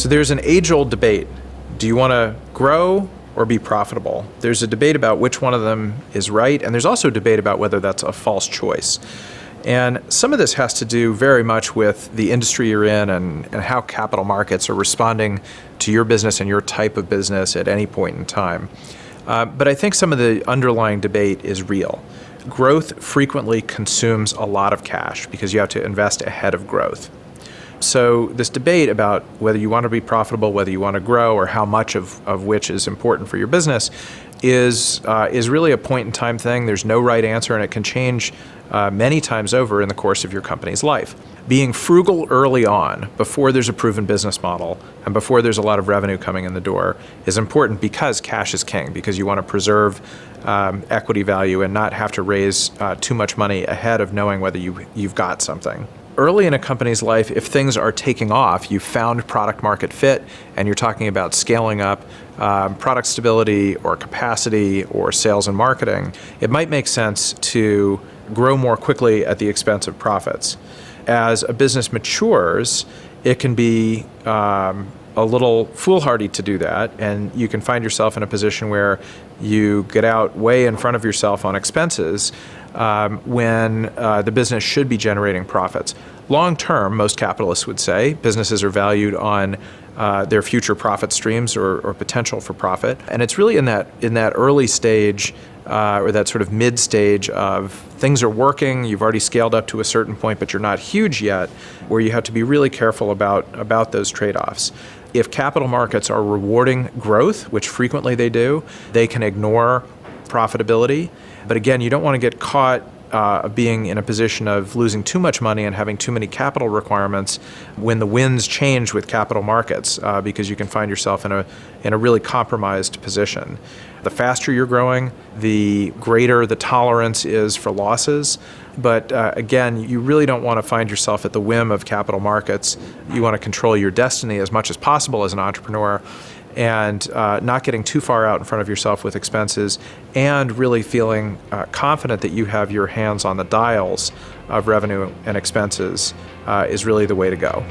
So there's an age-old debate. Do you want to grow or be profitable? There's a debate about which one of them is right, and there's also a debate about whether that's a false choice. And some of this has to do very much with the industry you're in and how capital markets are responding to your business and your type of business at any point in time. But I think some of the underlying debate is real. Growth frequently consumes a lot of cash because you have to invest ahead of growth. So this debate about whether you want to be profitable, whether you want to grow, or how much of which is important for your business is really a point-in-time thing. There's no right answer, and it can change many times over in the course of your company's life. Being frugal early on, before there's a proven business model and before there's a lot of revenue coming in the door, is important because cash is king, because you want to preserve equity value and not have to raise too much money ahead of knowing whether you've got something. Early in a company's life, if things are taking off, you've found product market fit, and you're talking about scaling up product stability or capacity or sales and marketing, it might make sense to grow more quickly at the expense of profits. As a business matures, it can be a little foolhardy to do that, and you can find yourself in a position where you get out way in front of yourself on expenses when the business should be generating profits. Long term, most capitalists would say businesses are valued on their future profit streams or potential for profit, and it's really in that early stage or that sort of mid stage of things are working, you've already scaled up to a certain point, but you're not huge yet, where you have to be really careful about those trade-offs. If capital markets are rewarding growth, which frequently they do, they can ignore profitability. But again, you don't want to get caught being in a position of losing too much money and having too many capital requirements when the winds change with capital markets, because you can find yourself in a really compromised position. The faster you're growing, the greater the tolerance is for losses. But again, you really don't want to find yourself at the whim of capital markets. You want to control your destiny as much as possible as an entrepreneur, and not getting too far out in front of yourself with expenses, and really feeling confident that you have your hands on the dials of revenue and expenses is really the way to go.